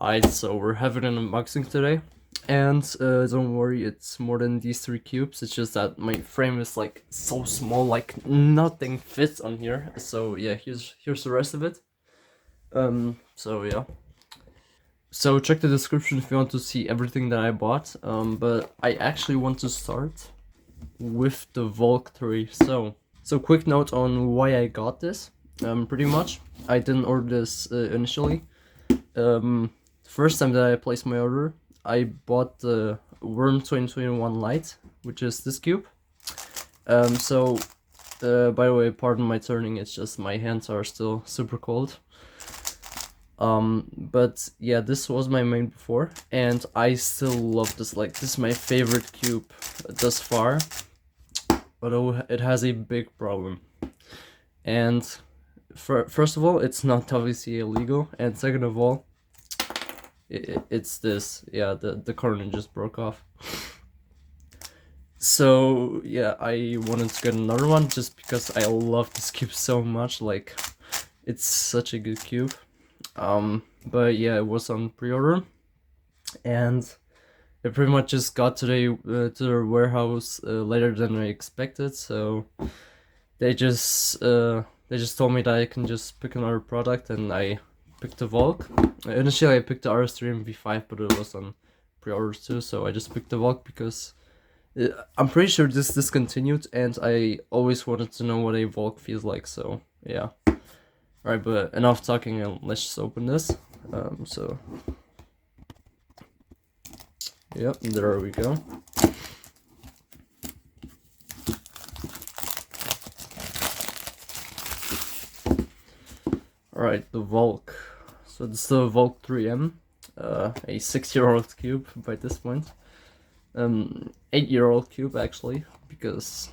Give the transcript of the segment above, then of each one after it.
Alright, so we're having an unboxing today, and don't worry, it's more than these 3 cubes. It's just that my frame is like so small, like nothing fits on here. So yeah, here's the rest of it. So yeah. So check the description if you want to see everything that I bought. But I actually want to start with the Valk 3. So quick note on why I got this. Pretty much, I didn't order this initially. First time that I placed my order, I bought the Worm 2021 Lite, which is this cube. By the way, pardon my turning, it's just my hands are still super cold. But yeah, this was my main before, and I still love this. Like, this is my favorite cube thus far, although it has a big problem. And first of all, it's not obviously illegal, and second of all, it's this. Yeah, the corner just broke off. So yeah, I wanted to get another one just because I love this cube so much. Like, it's such a good cube. But yeah, it was on pre-order, and it pretty much just got today to their warehouse later than I expected. So they just told me that I can just pick another product, and I picked the Valk. Initially I picked the RS3 and V5, but it was on pre-order too, so I just picked the Valk because I'm pretty sure this discontinued, and I always wanted to know what a Valk feels like. So yeah. Alright, but enough talking, and let's just open this. Yep, there we go. Alright, the Valk. So this is the Valk 3M, a 6-year-old cube by this point. 8-year-old cube actually, because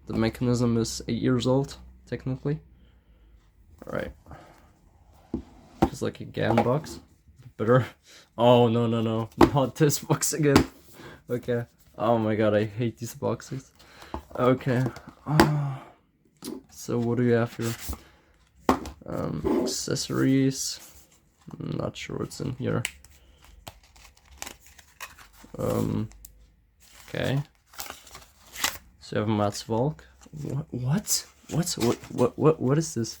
the mechanism is 8 years old, technically. Alright. Just like a GAN box. Better. Oh, no, not this box again. Okay. Oh my god, I hate these boxes. Okay. So what do you have here? Accessories. I'm not sure what's in here. Okay. So you have Mats Valk. What is this?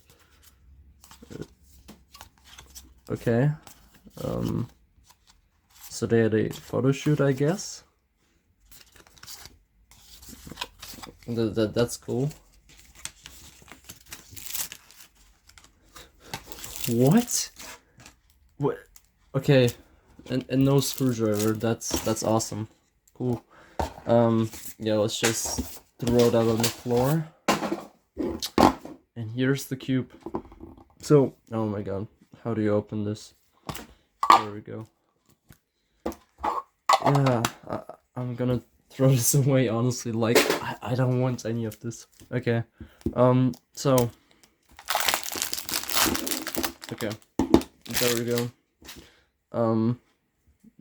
Okay. So they had a photo shoot, I guess. That's cool. What? Okay, and no screwdriver. That's awesome. Cool. Yeah, let's just throw that on the floor. And here's the cube. So, oh my god, how do you open this? There we go. Yeah, I'm gonna throw this away, honestly. Like, I don't want any of this. Okay. So. Okay. There we go.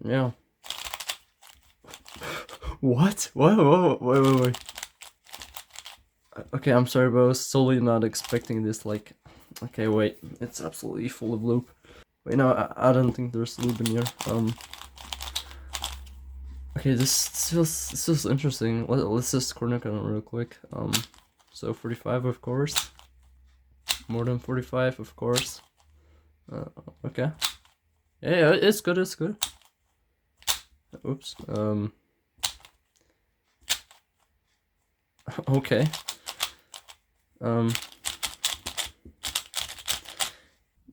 Yeah. What? Wait. Okay, I'm sorry, but I was totally not expecting this. Like, okay, wait. It's absolutely full of lube. Wait, no, I don't think there's lube in here. Okay, this feels interesting. Let's just corner cut it real quick. So 45, of course. More than 45, of course. Okay. Yeah, it's good. Oops. Okay.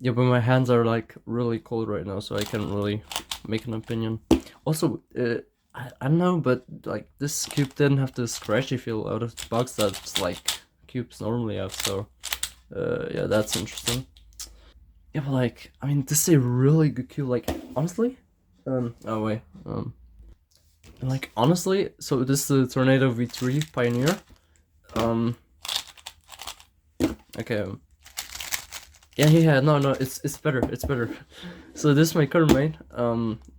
Yeah, but my hands are like really cold right now, so I can't really make an opinion. Also, I don't know, but like this cube didn't have the scratchy feel out of the box that's like cubes normally have. So, yeah, that's interesting. Yeah, but like, I mean, this is a really good cube. Like, honestly, oh wait, like honestly, so this is the Tornado V3 Pioneer. Okay. Yeah, no, it's better. So this is my current main.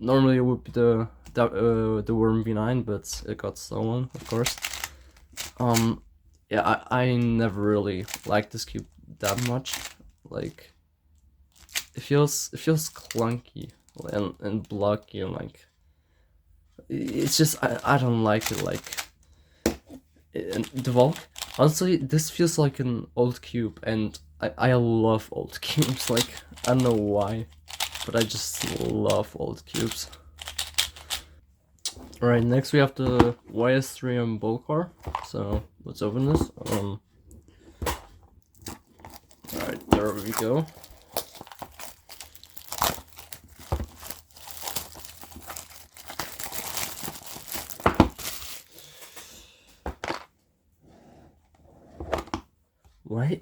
Normally it would be the Worm V9, but it got stolen, of course. Yeah, I never really liked this cube that much. Like, it feels clunky. and blocky, and like it's just I don't like it. Like the Valk, honestly, this feels like an old cube, and I love old cubes. Like, I don't know why, but I just love old cubes. Alright, next we have the YS3M bulk car. So let's open this. Alright, there we go.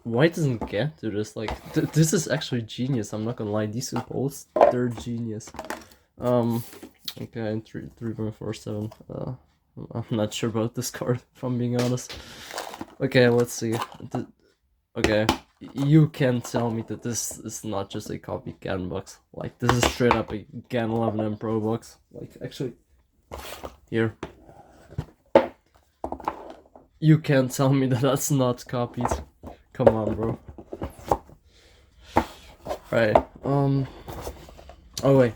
Why doesn't Get do this? Like, this is actually genius. I'm not gonna lie. These two bolts, they're genius. Okay, 3.47. I'm not sure about this card, if I'm being honest. Okay, let's see. Okay, you can tell me that this is not just a copy GAN box. Like, this is straight up a GAN 11M Pro box. Like, actually, here. You can't tell me that that's not copied. Come on, bro. Right. Oh wait.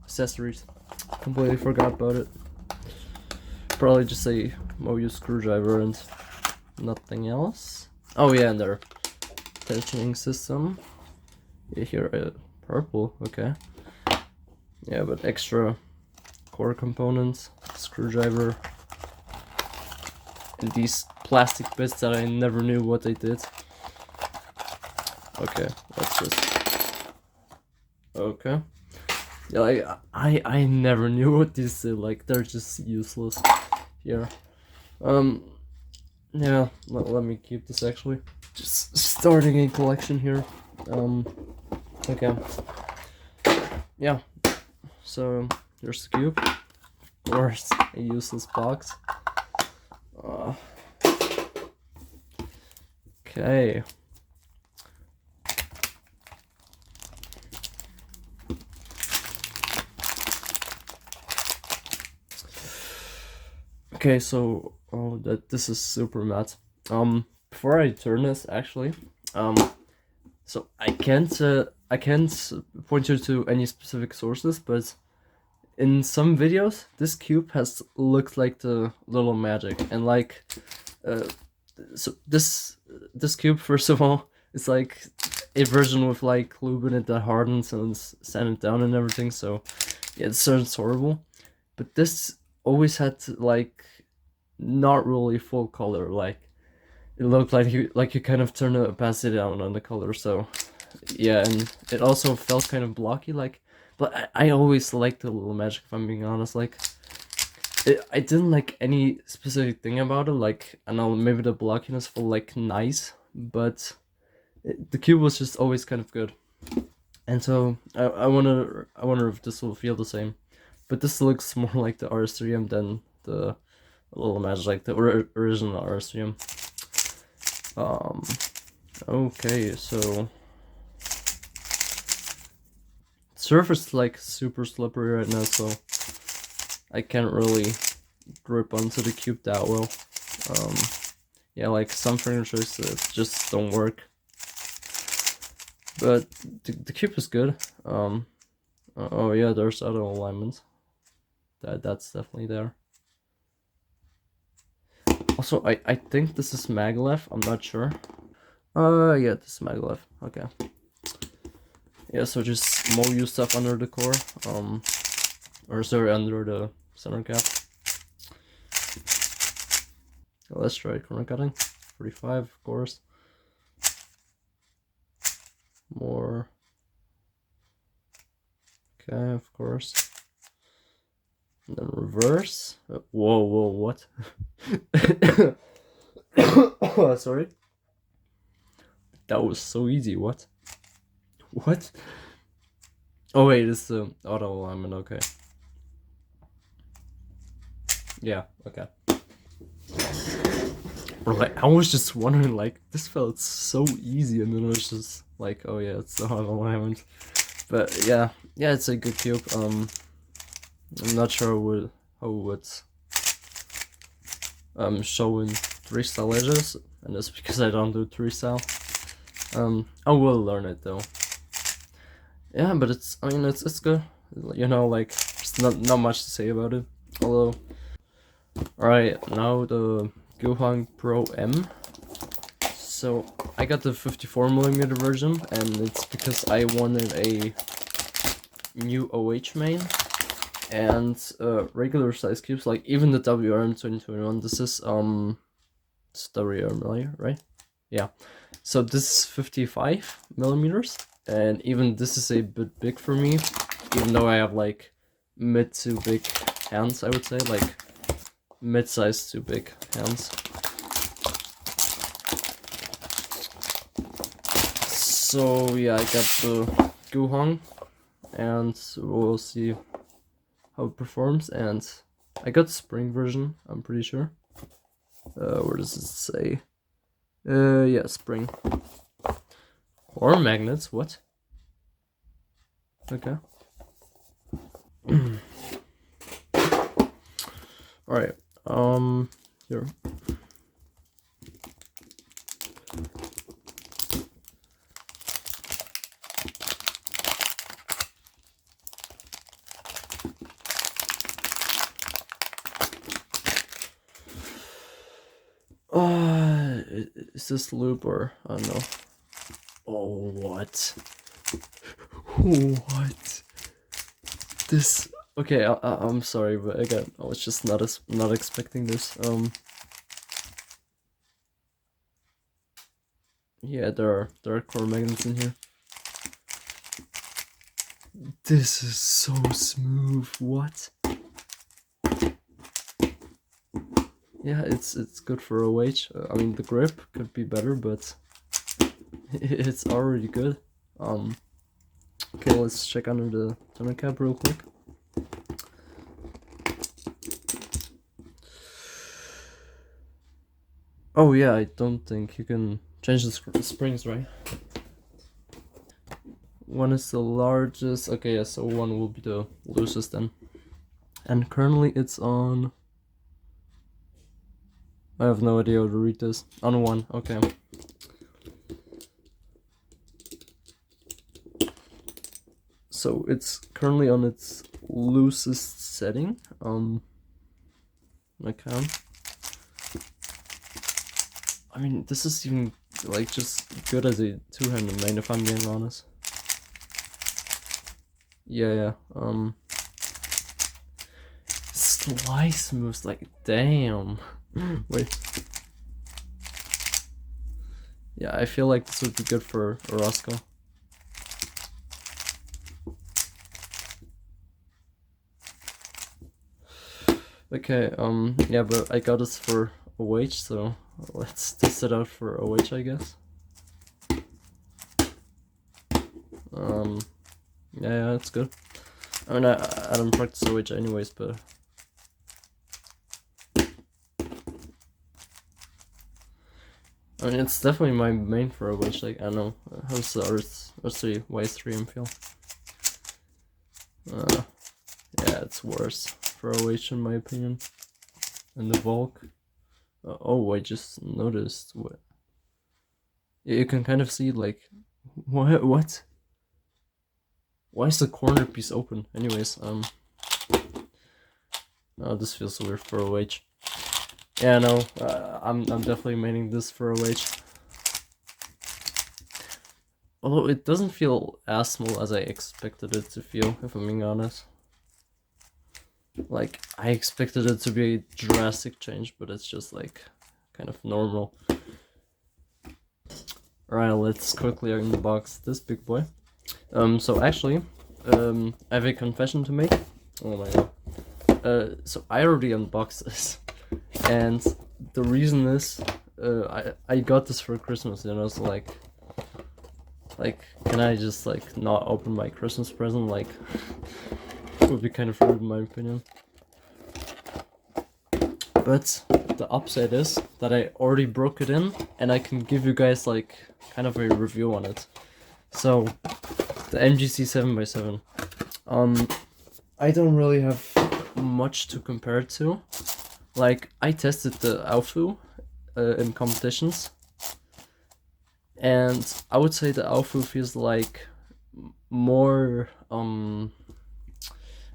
Accessories. Completely forgot about it. Probably just a Moyu screwdriver and nothing else. Oh yeah, and their tensioning system. Yeah, here, purple. Okay. Yeah, but extra core components, screwdriver. And these plastic bits that I never knew what they did. Okay, let's just... Okay. Yeah, like, I never knew what these did, like, they're just useless. Here. Yeah, let me keep this actually. Just starting a collection here. Okay. Yeah. So, here's the cube. Of course, a useless box. Okay. Okay, so this is super matte. Before I turn this, actually, so I can't point you to any specific sources, but in some videos, this cube has looked like the Little Magic, and like, so this cube, first of all, is like a version with like lube in it that hardens and sand it down and everything. So yeah, it sounds horrible, but this always had like not really full color. Like it looked like you kind of turn the opacity down on the color. So yeah, and it also felt kind of blocky. Like, but I always liked the Little Magic, if I'm being honest. Like, I didn't like any specific thing about it. Like, I know maybe the blockiness felt like nice, but the cube was just always kind of good. And so I wonder if this will feel the same. But this looks more like the RS3M than the Little Magic, like the original RS3M. Okay, so surface is like super slippery right now, so I can't really grip onto the cube that well. Yeah, like some finishers just don't work. But the cube is good. Oh yeah, there's other alignments. That's definitely there. Also, I think this is maglev. I'm not sure. Yeah, this is maglev. Okay. Yeah, so just Moyu stuff under the core. Or sorry, under the center cap. Let's try corner cutting. 45, of course. More. Okay, of course. And then reverse. Whoa, what? Sorry. That was so easy, what? What? Oh wait, it's the auto alignment, okay. Yeah, okay. Bro, like, I was just wondering, like, this felt so easy, and then it was just like, oh yeah, it's the auto alignment. But yeah, it's a good cube. I'm not sure how it's showing 3-style edges, and that's because I don't do 3-style. I will learn it though. Yeah, but I mean, it's good. You know, like, there's not much to say about it. Although, alright, now the Guhong Pro M. So, I got the 54mm version, and it's because I wanted a new OH main, and regular size cubes, like even the WRM 2021, this is, it's WRM, right? Yeah. So this is 55mm, and even this is a bit big for me, even though I have like mid to big hands, I would say, like mid-sized to big hands. So yeah, I got the Guhong, and we'll see how it performs. And I got the spring version, I'm pretty sure. Where does it say? Yeah, spring. Or magnets, what? Okay. Alright, here. Is this lube or I don't know? Oh, what? What? This? Okay, I'm sorry, but again, I was just not expecting this. Yeah, there are core magnets in here. This is so smooth. What? Yeah, it's good for OH. I mean, the grip could be better, but it's already good. Okay, let's check under the tonneau cap real quick. Oh yeah, I don't think you can change the springs, right? One is the largest. Okay, yeah, so one will be the loosest then. And currently it's on... I have no idea how to read this. On 1, okay. So it's currently on its loosest setting. Okay. I mean, this is even like just good as a two-handed main, if I'm being honest. Yeah. Slice moves, like, damn. Wait. Yeah, I feel like this would be good for Orozco. Okay, yeah, but I got this for OH, so let's test it out for OH, I guess. Yeah, it's good. I mean, I don't practice OH anyways, but... I mean, it's definitely my main for OH, like, I don't know, how's the R3Y3M feel? Yeah, it's worse for OH in my opinion. And the Valk. Oh, I just noticed what... Yeah, you can kind of see, like, what? Why is the corner piece open? Anyways, oh, this feels weird for OH. Yeah, no, I'm definitely maining this for OH. Although it doesn't feel as small as I expected it to feel, if I'm being honest. Like, I expected it to be a drastic change, but it's just like kind of normal. Alright, let's quickly unbox this big boy. So actually, I have a confession to make. Oh my god. So I already unboxed this, and the reason is, I got this for Christmas, you know, so like, can I just like not open my Christmas present? Like, it would be kind of rude in my opinion. But the upside is that I already broke it in, and I can give you guys like kind of a review on it. So, the MGC 7x7. I don't really have much to compare it to. Like, I tested the Alfu in competitions, and I would say the Alfu feels like more I'm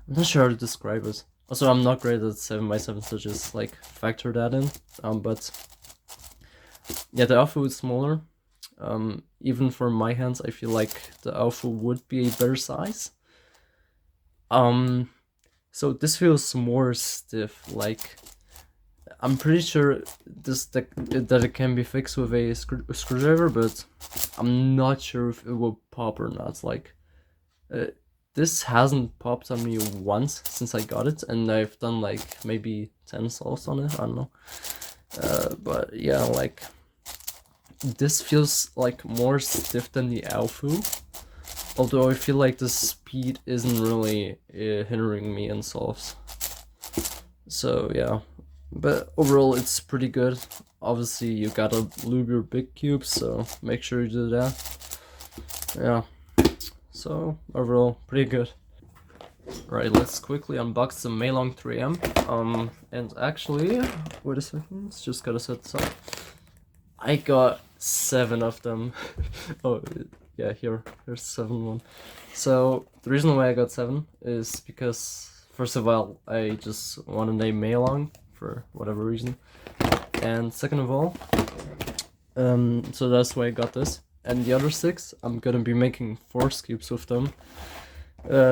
not sure how to describe it. Also, I'm not great at 7x7, so just like factor that in. But yeah, the alpha is smaller. Even for my hands, I feel like the alpha would be a better size. So this feels more stiff. Like, I'm pretty sure that it can be fixed with a screwdriver, but I'm not sure if it will pop or not. Like, this hasn't popped on me once since I got it, and I've done like maybe 10 solves on it. I don't know. But yeah, like, this feels like more stiff than the Alfu. Although I feel like the speed isn't really hindering me in solves. So yeah, but overall it's pretty good. Obviously you gotta lube your big cubes, so make sure you do that. Yeah, so overall pretty good. Right, let's quickly unbox the Meilong 3M. And actually, wait a second, just gotta set this up. I got 7 of them. Oh yeah, here's 7 one. So the reason why I got 7 is because first of all I just want to name Meilong for whatever reason, and second of all, so that's why I got this. And the other 6, I'm gonna be making force cubes with them.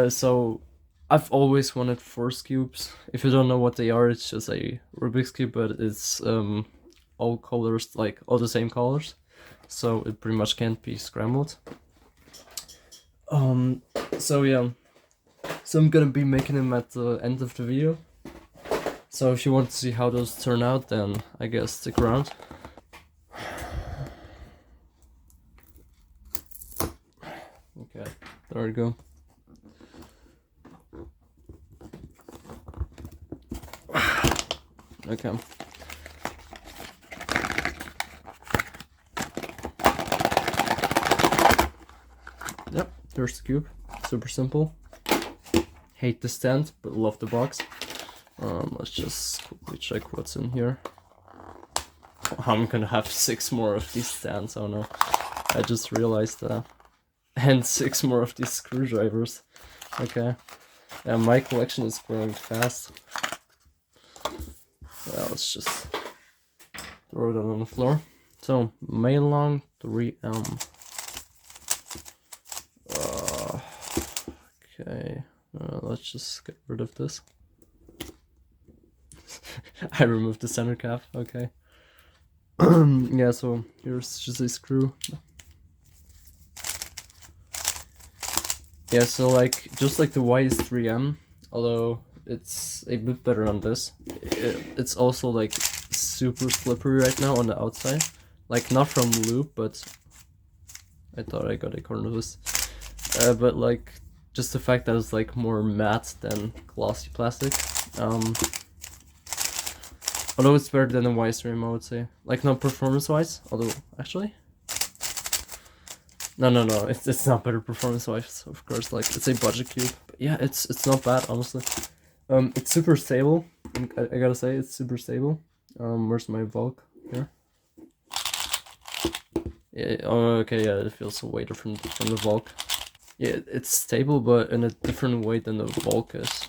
So I've always wanted force cubes. If you don't know what they are, it's just a Rubik's cube, but it's all colors, like all the same colors, so it pretty much can't be scrambled. So yeah, so I'm gonna be making them at the end of the video. So if you want to see how those turn out, then I guess stick around. Okay, there we go. Okay. Yep, there's the cube. Super simple. Hate the stand, but love the box. Let's just quickly check what's in here. I'm gonna have 6 more of these stands, oh no. I just realized that. And 6 more of these screwdrivers. Okay. Yeah, my collection is growing fast. Yeah, let's just throw that on the floor. So, Meilong 3M. Okay, let's just get rid of this. I removed the center cap, okay. Yeah, so here's just a screw. Yeah, so like, just like the Wise 3M, although it's a bit better on this, it's also like super slippery right now on the outside. Like, not from lube, but I thought I got a cordless. But like, just the fact that it's like more matte than glossy plastic. Although it's better than the Wise 3M, I would say. Like, not performance-wise, although, actually... No, it's not better performance-wise, of course, like, it's a budget cube. But yeah, it's not bad, honestly. It's super stable, I gotta say, it's super stable. Where's my Valk? Here. Yeah, oh, okay, yeah, it feels way different from the Valk. Yeah, it's stable, but in a different way than the Valk is.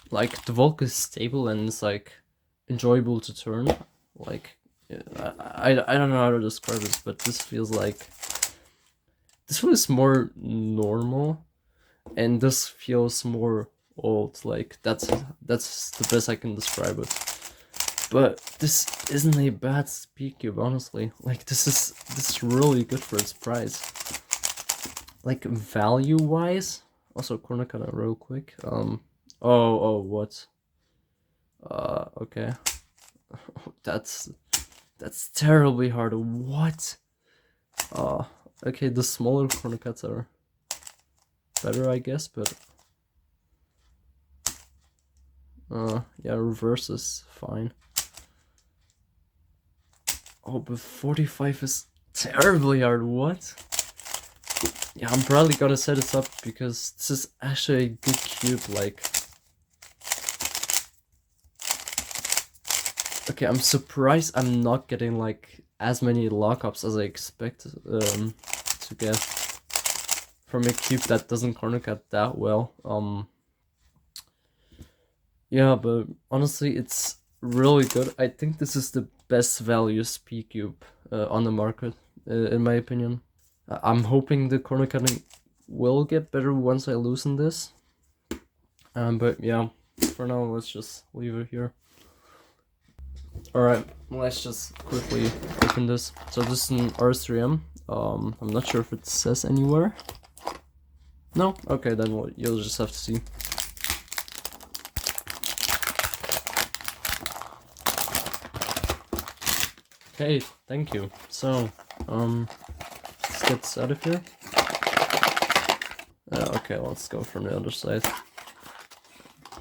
Like, the Valk is stable and it's, like, enjoyable to turn. Like, yeah, I don't know how to describe it, but this feels like... This one is more normal, and this feels more old. Like, that's the best I can describe it. But this isn't a bad Speedcube, honestly. Like, this is really good for its price. Like, value-wise, also corner cut real quick. Oh, what? Okay. That's terribly hard. What? Okay, the smaller corner cuts are better, I guess, but yeah, reverse is fine. Oh, but 45 is terribly hard. What? Yeah, I'm probably gonna set this up because this is actually a good cube. Like, okay, I'm surprised I'm not getting like as many lockups as I expected to get. from a cube that doesn't corner cut that well. Yeah, but honestly, it's really good. I think this is the best value Speedcube on the market, in my opinion. I'm hoping the corner cutting will get better once I loosen this. But yeah, for now, let's just leave it here. Alright, let's just quickly open this. So this is an RS3M. I'm not sure if it says anywhere. No? Okay, then you'll just have to see. Okay, thank you. So, let's get this out of here. Okay, let's go from the other side.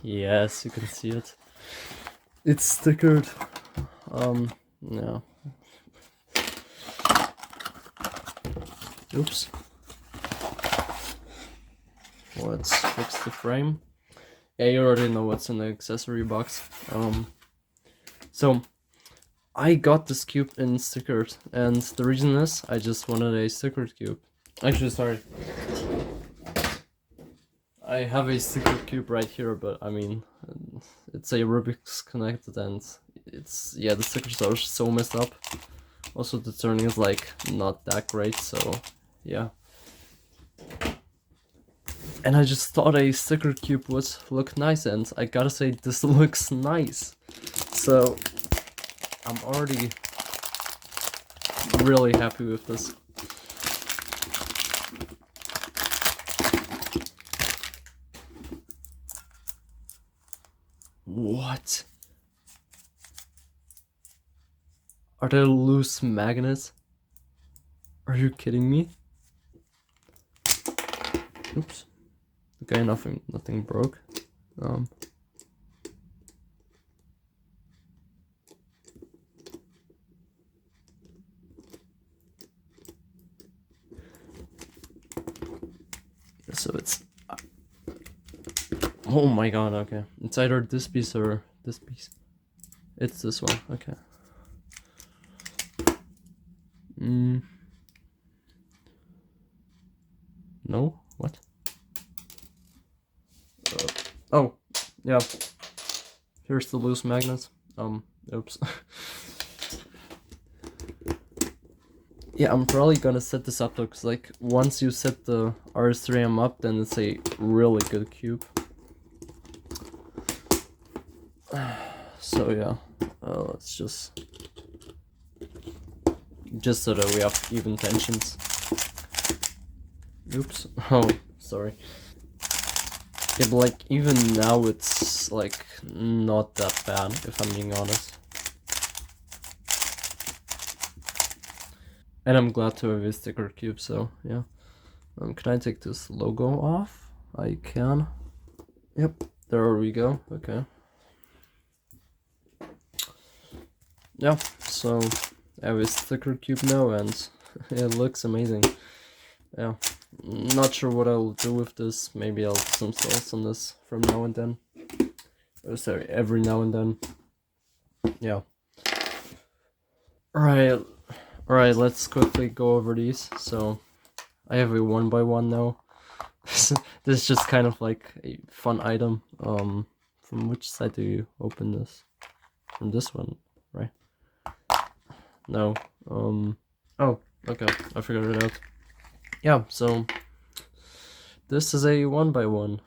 Yes, you can see it. It's stickered. Yeah. Oops. Let's fix the frame. Yeah, you already know what's in the accessory box. So I got this cube in stickered, and the reason is I just wanted a stickered cube. Actually, sorry. I have a stickered cube right here, but I mean, it's a Rubik's connected, and it's, yeah, the stickers are so messed up. Also, the turning is like not that great, so yeah. And I just thought a sticker cube would look nice, and I gotta say, this looks nice. So I'm already really happy with this. What? Are there loose magnets? Are you kidding me? Oops. Okay, nothing broke. So it's, oh my god, okay. It's either this piece or this piece. It's this one, okay. No? What? Oh, yeah. Here's the loose magnets. Oops. Yeah, I'm probably gonna set this up though, cause like once you set the RS3M up, then it's a really good cube. So yeah, let's just so that we have even tensions. Oops. Oh, sorry. Yeah, but like even now it's like not that bad, if I'm being honest. And I'm glad to have a sticker cube, so yeah. Can I take this logo off? I can. Yep, there we go. Okay. Yeah, so I have a sticker cube now, and it looks amazing. Yeah, not sure what I'll do with this. Maybe I'll do some sales on this from now and then. Oh, sorry, every now and then. Yeah. Alright, let's quickly go over these. So I have a 1x1 now. This is just kind of like a fun item. From which side do you open this? From this one, right? No. Oh, okay, I figured it out. Yeah, so this is a 1x1.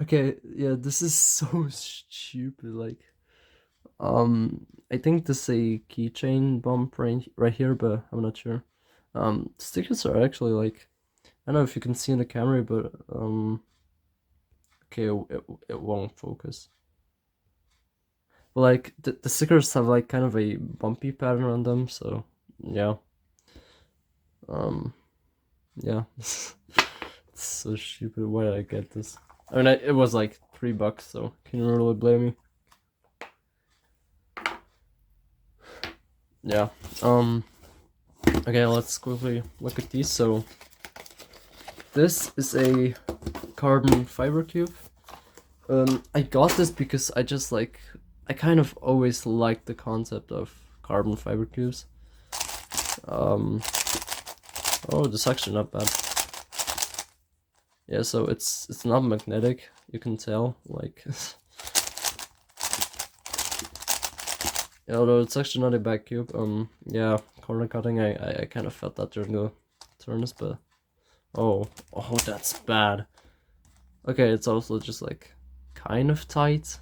Okay, yeah, this is so stupid. Like, I think this is a keychain bump right here, but I'm not sure. Stickers are actually like, I don't know if you can see in the camera, but okay, it won't focus. But like the stickers have like kind of a bumpy pattern on them, so yeah. Yeah. It's so stupid. Why did I get this? I mean, it was like $3, so can you really blame me? Yeah. Okay, let's quickly look at these. So this is a carbon fiber cube. I got this because I just like, I kind of always liked the concept of carbon fiber cubes. Oh, this is actually not bad. Yeah, so it's not magnetic, you can tell, like yeah, although it's actually not a bad cube. Yeah, corner cutting, I kind of felt that during the turns, but oh, that's bad. Okay, it's also just like kind of tight.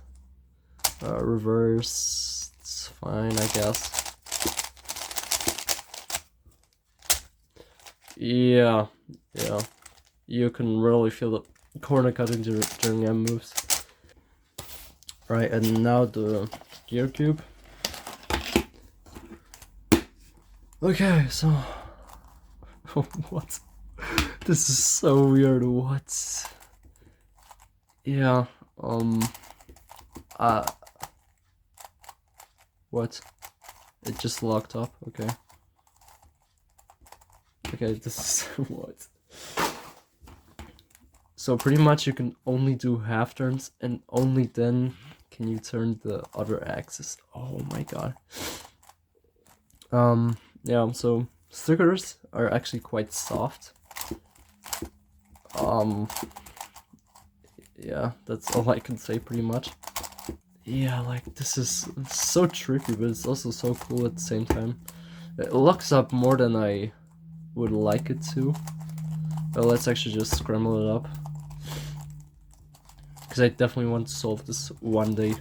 Reverse, it's fine, I guess. Yeah, you can really feel the corner cutting during M moves. Right, and now the gear cube. Okay, so what? This is so weird. What? Yeah. What? It just locked up. Okay. Okay, this is what? So pretty much you can only do half turns, and only then can you turn the other axis. Oh my god. Yeah, so stickers are actually quite soft. Yeah, that's all I can say pretty much. Yeah, like this is so tricky, but it's also so cool at the same time. It locks up more than I would like it to. But let's actually just scramble it up, because I definitely want to solve this one day.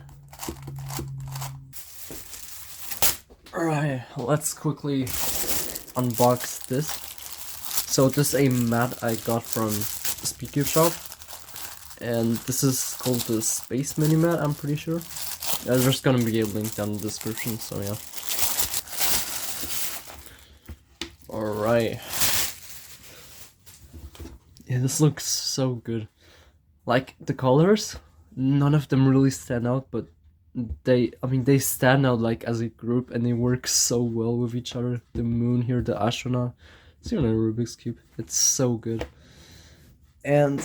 Alright, let's quickly unbox this. So this is a mat I got from Speedcubeshop, and this is called the Space Mini Mat, I'm pretty sure. There's gonna be a link down in the description, so yeah. Alright. Yeah, this looks so good. Like, the colors, none of them really stand out, but they stand out like as a group, and they work so well with each other. The moon here, the astronaut, it's even a Rubik's Cube. It's so good. And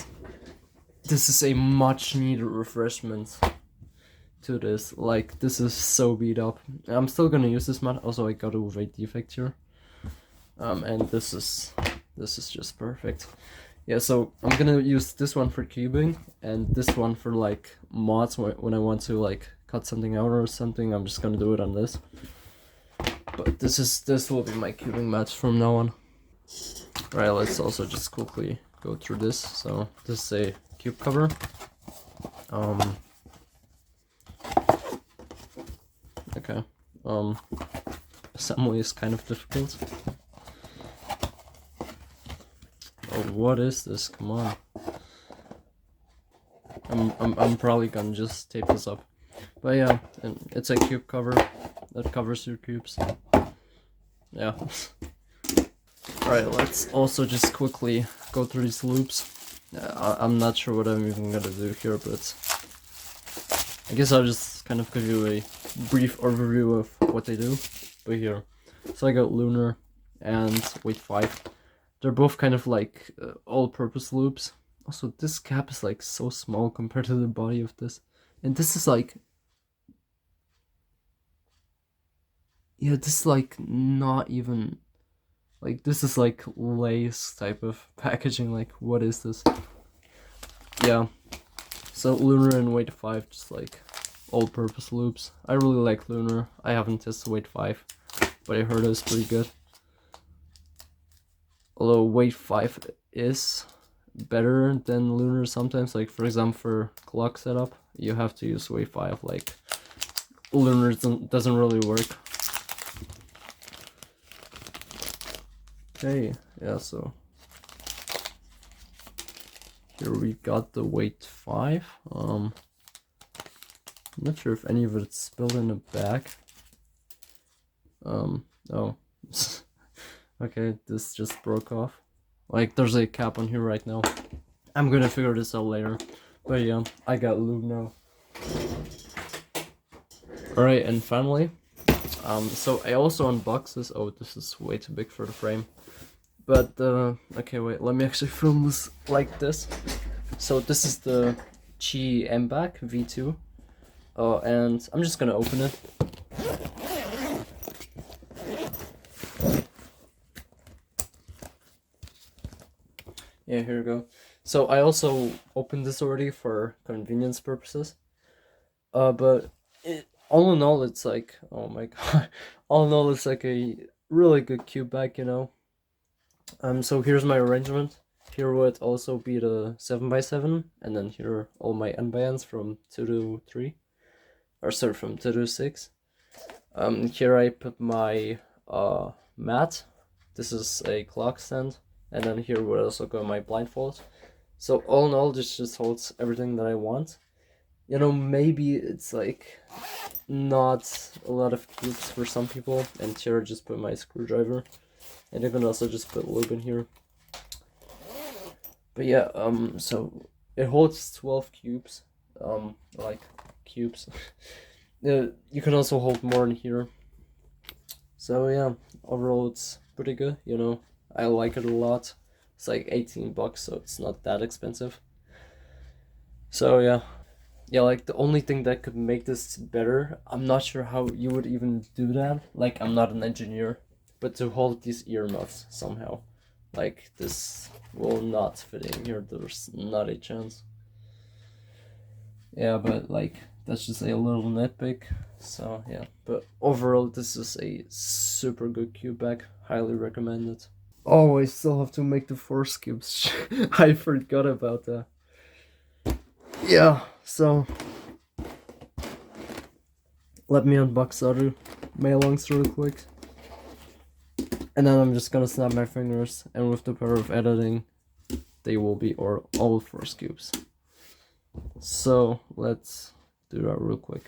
this is a much needed refreshment to this. Like, this is so beat up. I'm still gonna use this mat. Also, I got it with a defect here. And this is just perfect. Yeah, so I'm gonna use this one for cubing, and this one for like mods when I want to like cut something out or something. I'm just gonna do it on this. But this will be my cubing mat from now on. Right, let's also just quickly go through this. So this is a cube cover. Okay. Assembly is kind of difficult. Oh, what is this? Come on. I'm probably gonna just tape this up. But yeah, it's a cube cover that covers your cubes. Yeah. Alright, let's also just quickly go through these loops. I'm not sure what I'm even gonna do here, but I guess I'll just kind of give you a brief overview of what they do. But here, so I got Lunar and Weight 5. They're both kind of like all-purpose loops. Also, this cap is like so small compared to the body of this. And this is like... yeah, this is like not even... like, this is like lace type of packaging. Like, what is this? Yeah. So Lunar and Weight 5, just like all-purpose loops. I really like Lunar. I haven't tested Weight 5, but I heard it's pretty good. Although Weight 5 is better than Lunar sometimes. Like, for example, for clock setup, you have to use Weight 5. Like, Lunar doesn't really work. Okay, yeah, so here we got the Weight 5. I'm not sure if any of it's spilled in the bag. Oh. Okay, this just broke off. Like, there's a cap on here right now. I'm gonna figure this out later. But yeah, I got lube now. Alright, and finally, so I also unboxed this. Oh, this is way too big for the frame. But, okay, wait, let me actually film this like this. So this is the QiYi M-Bag V2. And I'm just gonna open it. Yeah, here we go. So I also opened this already for convenience purposes. But all in all, it's like, oh my god, all in all, it's like a really good cube bag, you know. So here's my arrangement. Here would also be the 7x7, and then here are all my N by Ns from 2 to 3, or sorry, from 2 to 6. Here I put my mat. This is a clock stand, and then here would also go my blindfold. So all in all, this just holds everything that I want. You know, maybe it's like not a lot of cubes for some people, and here I just put my screwdriver, and you can also just put lube in here. But yeah, so it holds 12 cubes, like cubes. You can also hold more in here. So yeah, overall it's pretty good, you know. I like it a lot. It's like 18 bucks, so it's not that expensive. So yeah. Yeah, like the only thing that could make this better, I'm not sure how you would even do that. Like, I'm not an engineer, but to hold these earmuffs somehow. Like, this will not fit in here, there's not a chance. Yeah, but like, that's just a little nitpick. So yeah, but overall, this is a super good cube bag. Highly recommend it. Oh, I still have to make the force cubes. I forgot about that. Yeah, so let me unbox the other Meilongs real quick. And then I'm just gonna snap my fingers, and with the power of editing, they will be all force cubes. So let's do that real quick.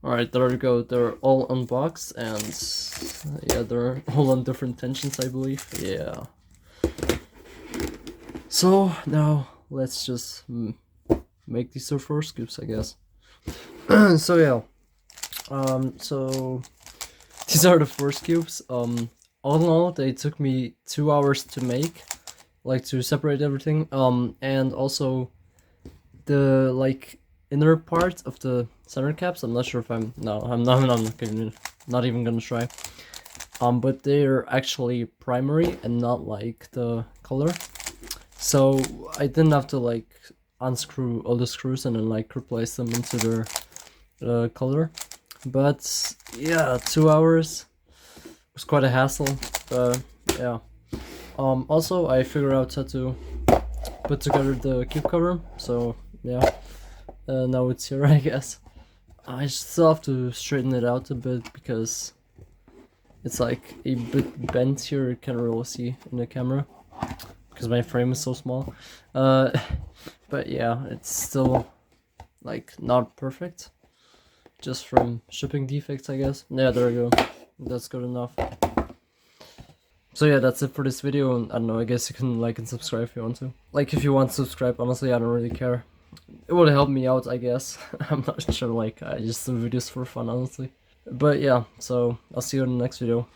Alright, there we go. They're all unboxed, and yeah, they're all on different tensions, I believe. Yeah. So now let's just make these force cubes, I guess. So yeah, so these are the force cubes. All in all, they took me 2 hours to make, like to separate everything. And also the like inner part of the center caps. I'm not sure if I'm not even gonna try. But they're actually primary and not like the color. So I didn't have to like unscrew all the screws and then like replace them into their color. But yeah, 2 hours was quite a hassle. But yeah. Also I figured out how to put together the cube cover. So yeah, now it's here, I guess. I still have to straighten it out a bit because it's like a bit bent here. You can't really see in the camera because my frame is so small. But yeah, it's still like not perfect, just from shipping defects, I guess. Yeah, there we go. That's good enough. So yeah, that's it for this video, and I don't know, I guess you can like and subscribe if you want to. Like, if you want to subscribe, honestly, I don't really care. It would help me out, I guess. I'm not sure, like, I just do videos for fun, honestly. But yeah, so I'll see you in the next video.